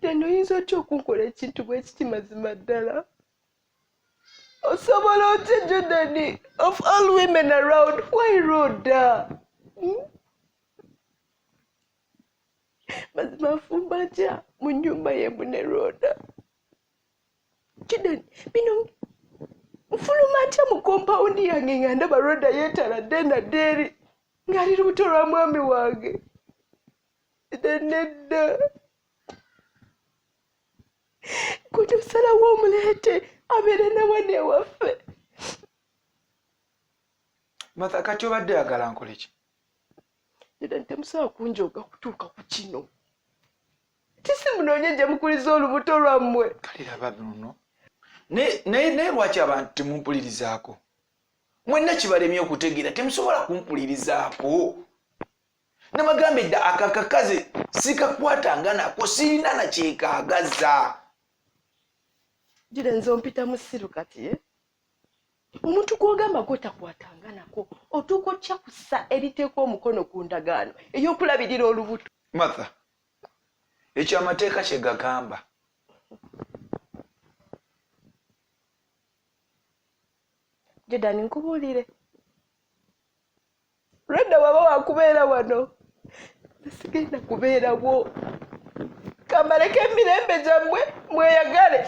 Kidani oyinza otya okunkola ekintu bwe kiti mazima ddala? Osobola otya Jordan? Of all women around, why Rhoda? Mazima nfumba ntya mu nnyumba yemu ne Rhoda? Kidani, bino nfuluma ntya mu kompawundi yange nga ndaba Rhoda yeetaladde naddeeri ng'ali lubuto lwa mwami wange. Nedda. Kati osalawo omuleete abeere nawe n'ewaffe. Martha, kati obadde oyagala nkole ki? Jordan, temusobola kunjoga kutuuka ku kino. Tisimunoonye gye mukuliza olubuto lwammwe. Kale laba nno. Naye lwaki abantu temumpulirizaako? Mwenna kibalemye okutegeera temusobola kumpulirizaako. Nabagambye dda akakakaze sikakwatanga nako sirina na kyekaagaza. Jordan, nze ompita musiru kati, omuntu gw'ogamba gw'otakwatanga nako otuuka otya kussa eriteeka omukono ku ndagaano ey'okulabirira olubuto. Martha, ekyo amateeka kye gagamba. Jordan, nkubuulire. Rhoda waba wakubeera wano, sigenda kubeerawo. Kambaleko emirembe gyammwe mweyagale.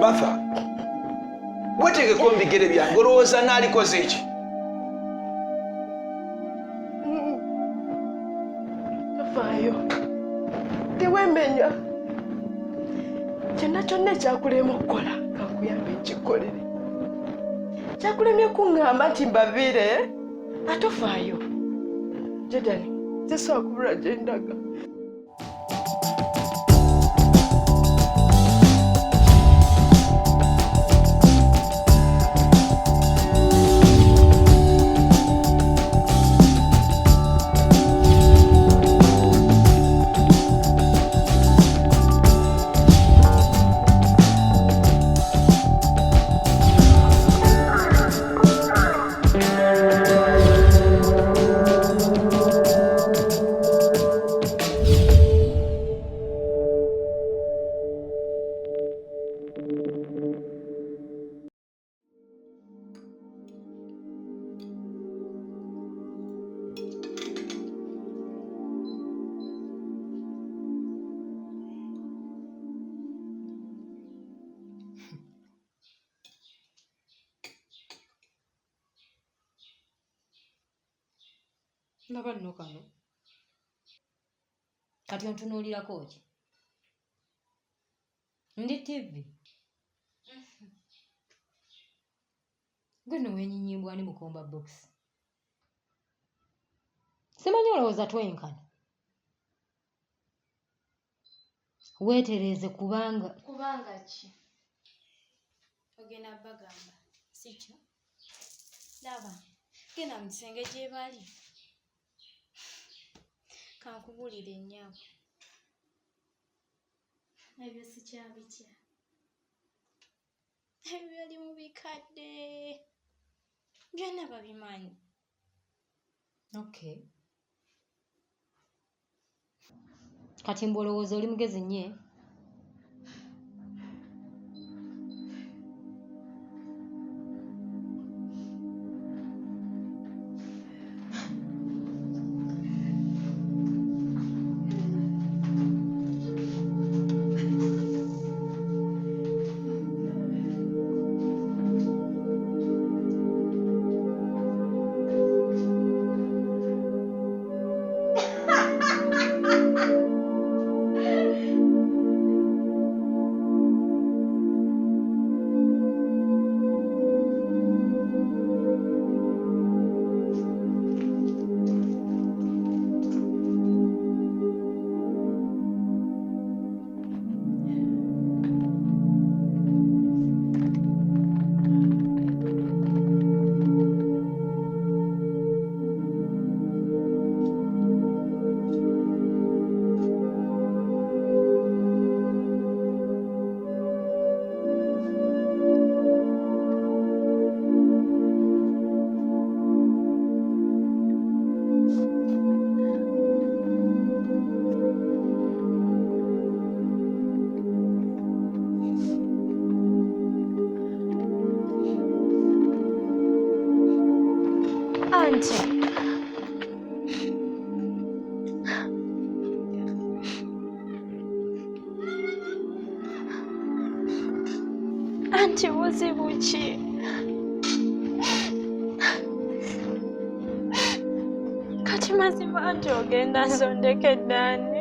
Martha, weetegeko mbigere byange olowooza naalikoze eki? Tafaayo. Tewemenya. Kyonna kyonna ekyakulema okukola kankuyambe nkikolere. Kyakulemye kuŋŋamba nti mbaviire, atofaayo. Jordan, nze sobola kubula gye ndaga. Ndaba nno kano. Kati ontunuulirako ki? Ndi TV. Gwe nno weenyinyimbwa ni mukomba box. Simanyi olowooza twenkana. Weetereeze kubanga. Kubanga ki? Ogenda bagamba. Si kyo? Laba, genda mu kisenge gye bali. Kankubulire nnyabo. Ebyo sikyabitya. Ebyo byali mu bikadde. Byonna babimanyi. Okay. Kati mbolowooza oli mugezi nnyo. Anti buzibu ki? Kati mazima nti ogenda nzondekedde ani?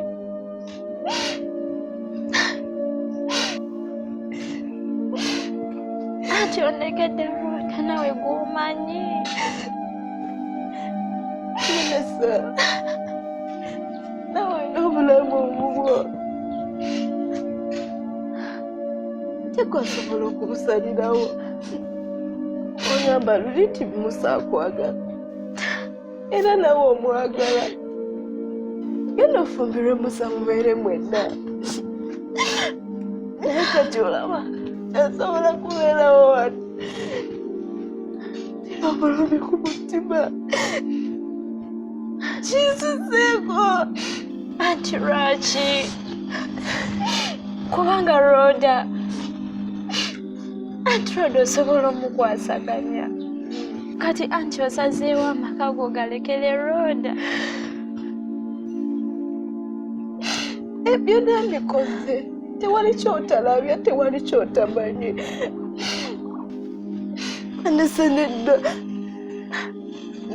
Anti ondekedde Rhoda nawe gw'omanyi. Vanessa, nawe n'obulamu obubwo tekwasobola okubusalirawo. Ogamba luli nti Musa akwagala era nawe omwagala. Genda ofumbirwe Musa mubeere mwenna. Naye kati olaba tasobola kubeerawo wano. Tiba bulumi ku mutima. Kinsuseeko. Anti lwaki? Kubanga Rhoda. Anti Rhoda osobola omukwasaganya. Kati anti osazeewo amaka go galekere Rhoda. Ebyo nandikoze. Tewali kyotalabye, tewali kyotamanyi. Vanessa, nedda.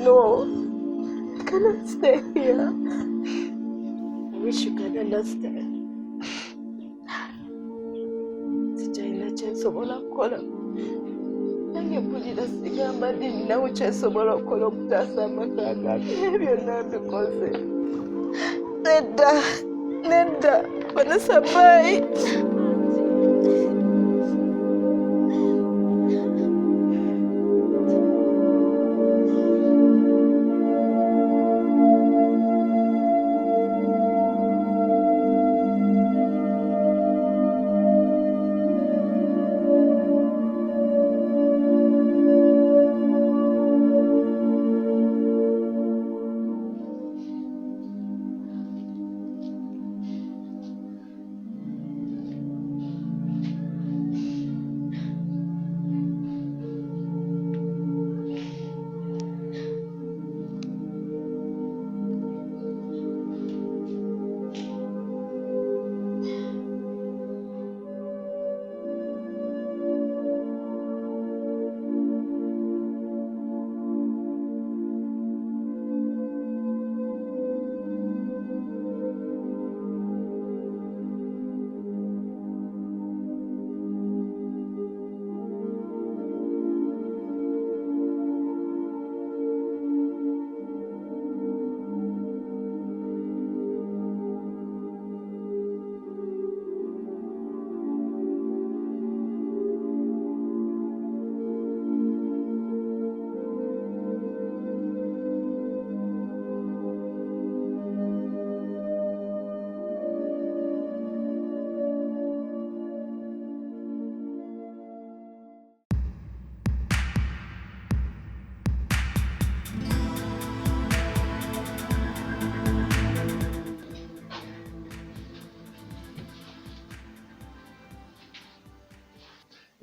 No. I cannot stay here. I wish you can understand. Sikyalina kyensobola kukola. Nange mpulira sigamba ndi ninawo kyensobola okukola okutaasa amaka gange. Ebyo nandikoze. Nedda. Nedda. Vanessa, bye.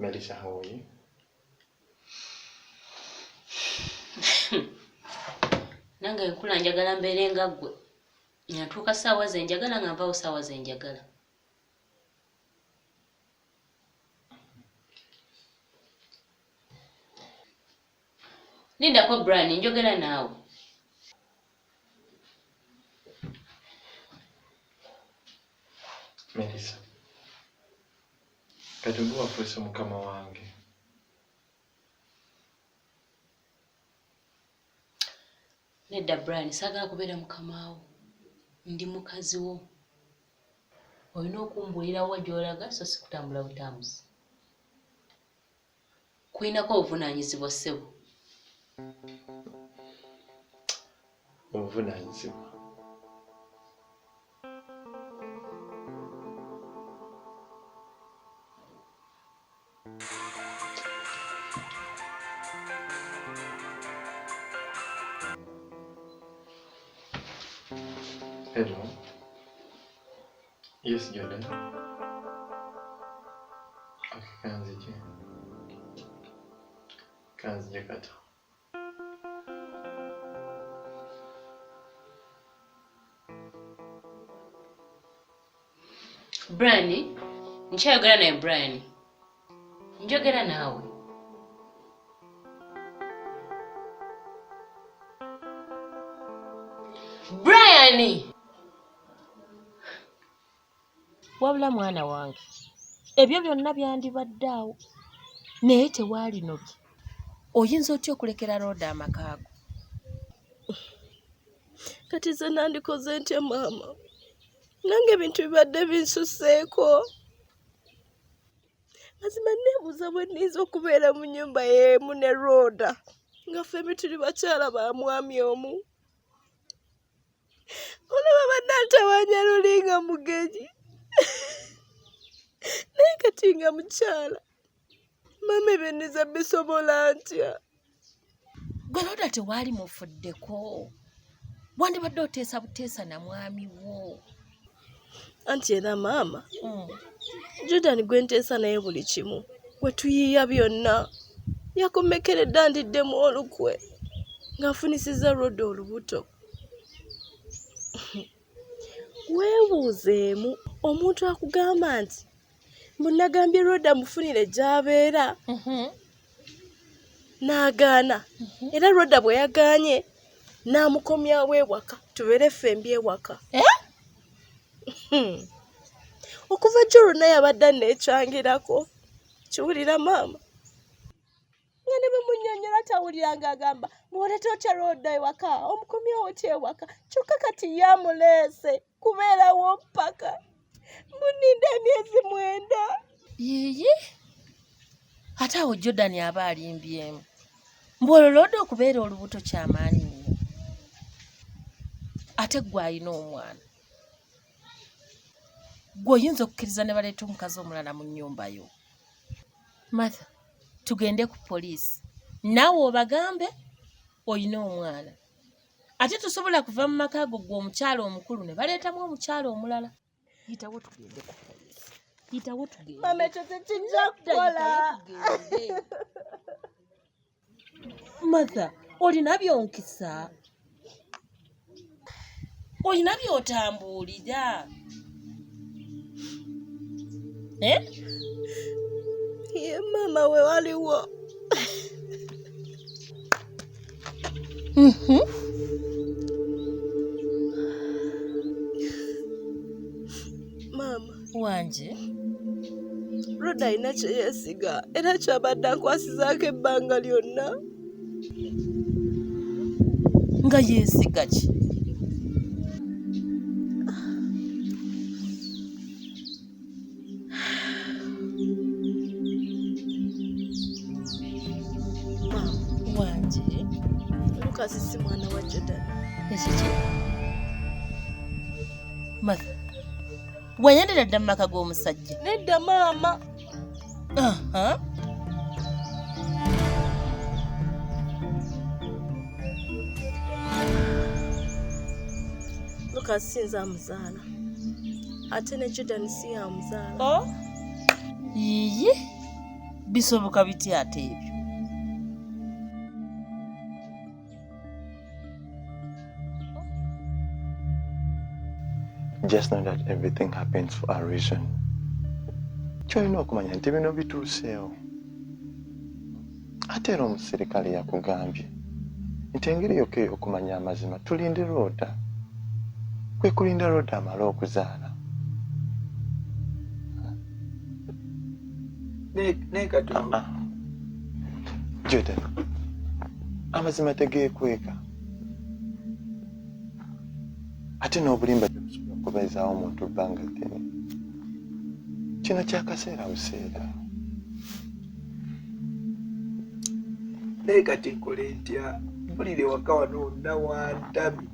Melissa, how are you? Nange nkula njagala mbeere nga ggwe. Natuuka ssaawa ze njagala nga mpaawo ssaawa ze njagala. Lindako Brian, njogera naawe. Melissa, kati gwe wafuuse mukama wange. Nedda Brian, saagala kubeera mukama wo. Ndi mukazi wo. Olina okumbuulira wa gy'olaga so si kutambula butambuzi. Kulinako obuvunaanyizibwa ssebo. Obuvunaanyizibwa? Hello. Yes, Jordan. Okay, kanzije. Kanzije kata. Brian, nkyayogera naye Brian. Njogera naawe. Brian! Wabula mwana wange, ebyo byonna byandibadde awo. Naye tewaali noki. Oyinza otya okulekera Rhoda amakaago? Kati ze nandikoze ntya maama? Nange ebintu bibadde binsuseeko. Mazima neebuuza bwe nniza okubeera mu nnyumba y'emu ne Rhoda nga ffembi tuli bakyala ba mwami omu. Olaba bannantawaanya lulinga mugenyi. Naye kati nga mukyala, maama ebyo nniza bisobola ntya? Gwe Rhoda tewaali mufuddeko. Wandibadde oteesa buteesa na mwami wo. Anti era maama, Jordan gwe nteesa naye buli kimu. We tuyiiya byonna. Yakomekeredde andiddemu olukwe ng'afunisizza Rhoda olubuto. Weebuuzeemu omuntu akugamba nti munagambye Rhoda mufunire gy'abeera. N'agaana. Era Rhoda bwe yagaanye n'amukomyawo ewaka tubeere ffembi ewaka. Okuva jjo naye abadde anneekyangirako. Kiwulira maama? Nga ne bwe munnyonnyola tawulira ng'agamba muwolete otya Rhoda ewaka, omukomyawo otya ewaka. Kyokka kati yamuleese kubeerawo mpaka munninda emyezi 9. Yiyi! Ate awo Jordan aba alimbyemu. Mbw'olwo Rhoda okubeera olubuto kyamaanyi nnyo. Ate gwe alina omwana. Gwe oyinza okukkiriza ne baleeta omukazi omulala mu nnyumba yo. Martha, tugende ku poliisi. Naawe obagambe oyina omwana. Ate tosobola kuva mu maka go gwe omukyala omukulu ne baleetamu omukyala omulala. Yitawo tugende ku poliisi. Yitawo tugende. Maama ekyo tekijja kukola. Martha, olina byonkisa? Olina byotambuulira? Ye maama we waliwo. Maama wanje, Rhoda alina kye yeesiga era kyabadde ankwasizaako ebbanga lyonna. Nga yeesiga ki? Wanje, Mukasa si mwana wa Jordan. ekiki? Martha, weeyendera dda mu maka g'omusajja? Nedda maama. Mukasa sinze amuzaala. Ate ne Jordan si yamuzaala. Yiyi! Bisoboka bitya ate ebyo? Just know that everything happens for a reason. Kyolina okumanya nti bino bituuseewo. Ate era omusirikale yakugambye nti engeri yokka ey'okumanya amazima tulinde Rhoda. Kwe kulinda Rhoda amale okuzaala. Nakato. Jordan, amazima tegeekweka. Ate n'obulimba tebusobola kubeezaawo omuntu bbanga ddene. Kino kyakaseera buseera. Naye kati nkole ntya? Mpulire waka wano nawantambi.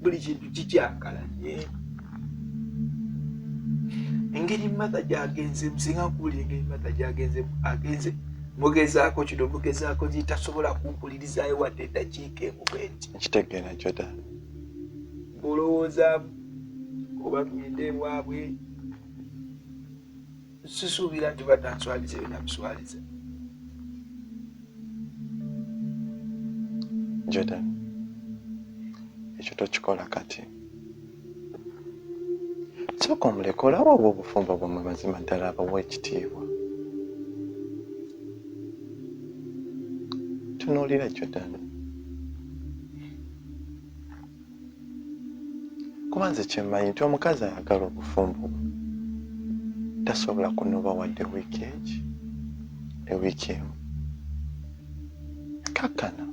Buli kintu kikyakalanye. Engeri Martha gy'agenze, musinga nkuwulira engeri Martha gy'agenze mugezaako kino mugezaako zitasobola kumpulirizayo wadde eddakiika emu bwenti. Nkitegeera Jordan. Olowooza oba ngende ewaabwe sisuubira nti bananswaliza binamuswaliza. Jordan, ekyo tokikola kati. Sooka omuleke olawo obwo obufumbo bwamwe mazima ddala abawa ekitiibwa. tunuulira Jordan. Kuba nze kye mmanyi nti omukazi ayagala obufumbo tasobola kunoba wadde ewiiki emu. Kakkana.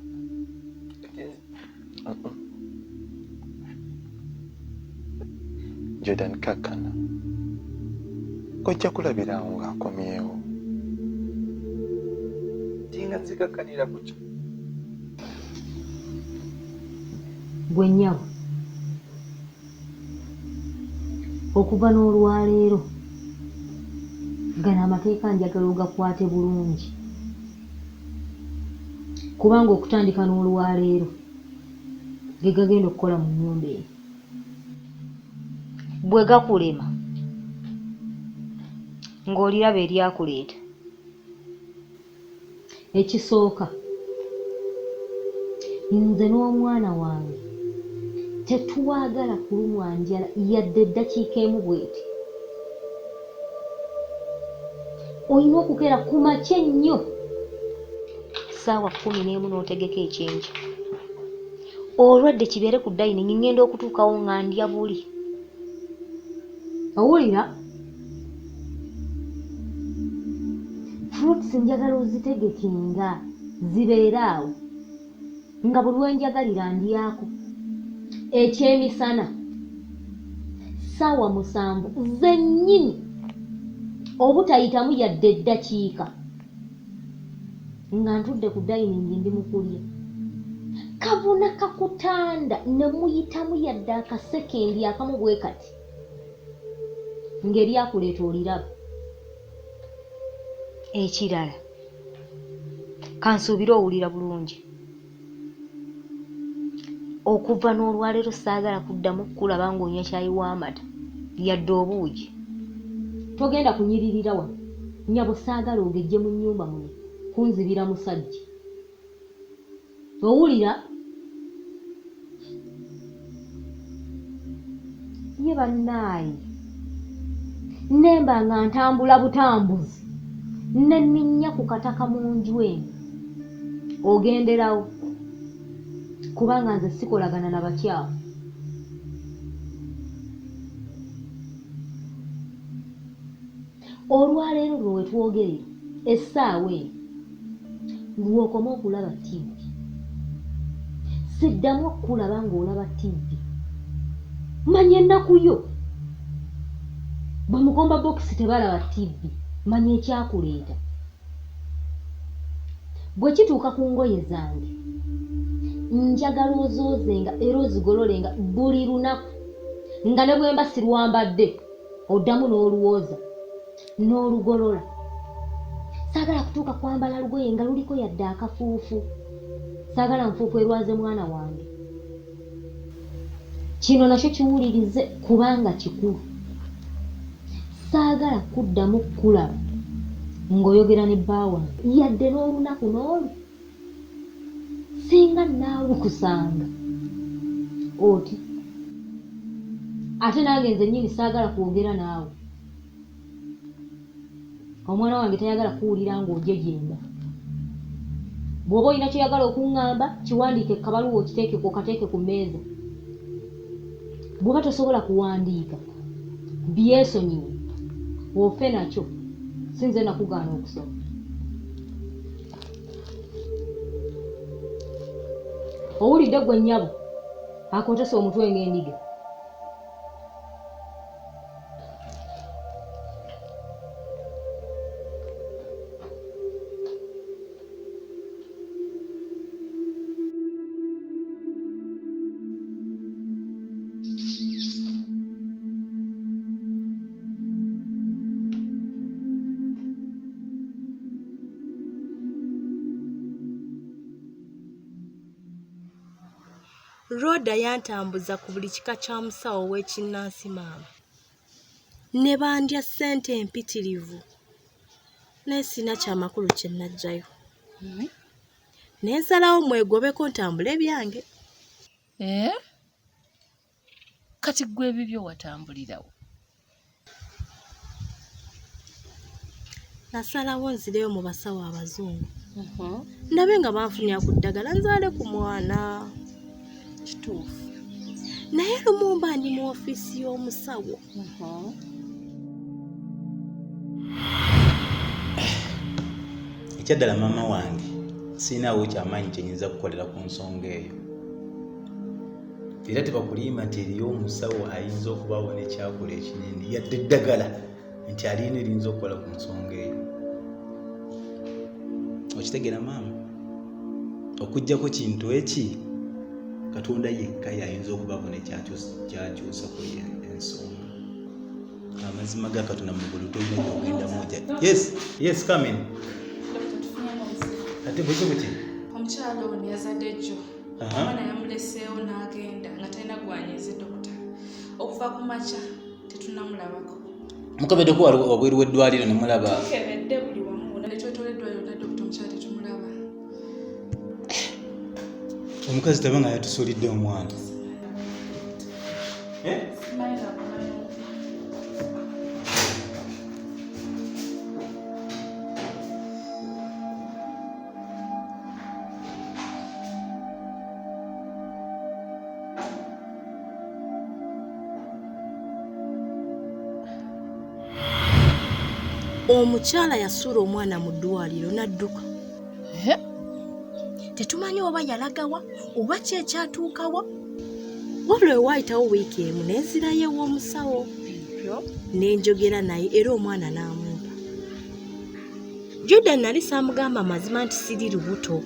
Jordan kakkana. Kojja kulabirawo ng'akomyewo. Tinga nzikakkanira ku kyo. Gwe nnyabo okuva n'olwaleero gano amateeka njagala ogakwate bulungi kubanga okutandika n'olwaleero ge gagenda okukola mu nnyumba eyo. Bwe gakulema ng'oliraba eryakuleeta, ekisooka nze n'omwana wange tetuwagala kulumwa njala yadde eddakiika emu bweti. Olina okukera ku makya ennyo ssaawa 11 n'otegeka ekyenja. Olwadde kibeere ku dayiningi ngenda okutuukawo nga ndya buli. Owulira? Fruits njagala ozitegeke nga zibeere awo nga buli lwenjagalira ndyako. Ekyemisana ssaawa 7 zennyini obutayitamu yadde eddakiika nga ntudde ku dayiningi ndi mu kulya. Kabona kakutanda ne muyitamu yadde akasekendi akamu bwe kati ng'eryakuleeta oliraba. Ekirala kansuubire owulira bulungi. Okuva n'olwaleero saagala kuddamu kulaba ng'onywa kyayi w'amata yadde obuugi. Togenda kunyiririra wano. Nnyabo saagala ogejje mu nnyumba muno kunzibira musajja. Owulira? Ye bannaayi nemba nga ntambula butambuzi ne nninnya ku kataka mu nju eno ogenderawo kubanga nze sikolagana na bakyafu. Olwaleero lwe wetwogerera essaawa eno lw'okoma okulaba ttivi. Siddamu okulaba ng'olaba ttivi. Manya ennaku yo bamugomba bokisi tebalaba ttivi. Manya ekyakuleeta. Bwe kituuka ku ngoye zange njagala ozoozenga era ozigololenga buli lunaku nga ne bwe mba sirwambadde oddamu n'oluwooza n'olugolola. Saagala kutuuka kwambala lugoye nga luliko yadde akafuufu. Saagala nfuufu erwaze mwana wange. Kino nakyo kiwulirize kubanga kikulu. Saagala kuddamu kulaba ng'oyogera ne bba wange yadde n'olunaku n'olu. Singa naawe kusanga oti ate nange nze nnyini saagala kwogera naawe. Omwana wange tayagala kuwulira ng'ojje gyenda. Bw'oba olina kyoyagala okuŋŋamba kiwandiike kabaluwa okiteeke okateeke ku mmeeza. Bw'oba tosobola kuwandiika byesonyiwe ofe nakyo sinze nakugaana okusoma. Owulidde gwe nnyabo akootesa omutwe ng'endiga. Rhoda yantambuza ku buli kika kya musawo w'ekinnansi maama. Ne bandya ssente empitirivu. Naye sina kyamakulu kye najjayo. Ne nsalawo mwegobeko ntambule byange. Kati ggwe ebibyo watambulirawo? Nasalawo nzireyo mu basawo abazungu ndabe nga banfunya ku ddagala nzaale ku mwana. Kituufu. Naye Lumumba ndi mu ofiisi y'omusawo. Ekyaddala maama wange siinaawo kyamaanyi kyenyinza kukolera ku nsonga eyo. Era tebakulimba nti eriyo omusawo ayinza okubaawo n'ekyakola ekinene yadde eddagala nti alina erinza okukola ku nsonga eyo. Okitegeera maama? Okuggyako kintu eki Katonda yekka yayinza okubaako n'ekyakyusa ku ensonga. Amazima ga Katonda mu ggulu tolina gy'ogenda moja. Yes, come in. Ate bwekyo buti? Omukyala ono yazadde jjo. Omwana yamuleseewo n'agenda nga talina gwanyize dokita. Okuva ku makya tetunnamulabako. Mukebeddeko wabweru w'eddwaliro ne mulaba? Tukebedde buli wamu ne twetoleddwa yonna dokita omukyala tetumulaba. Omukazi taba nga yatusulidde omwana. Simanyi nakumanyi. Omukyala yasuula omwana mu ddwaliro n'adduka. Tetumanyi oba yalagawa oba ki ekyatuukawa. Wabula ewaayitawo wiiki emu n'enzirayo ew'omusawo. N'enjogera naye era omwana n'amumpa. Jordan nali saamugamba mazima nti siri lubuto.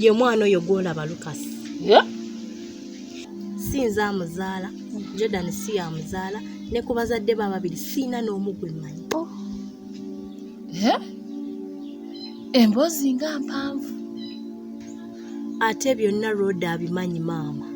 Ye mwana oyo gw'olaba Lukasi. Si nze amuzaala, Jordan si yamuzaala, ne ku bazadde ba babiri siina n'omu gwe mmanyi. Emboozi nga mpanvu. Ate byonna Rhoda abimanyi maama.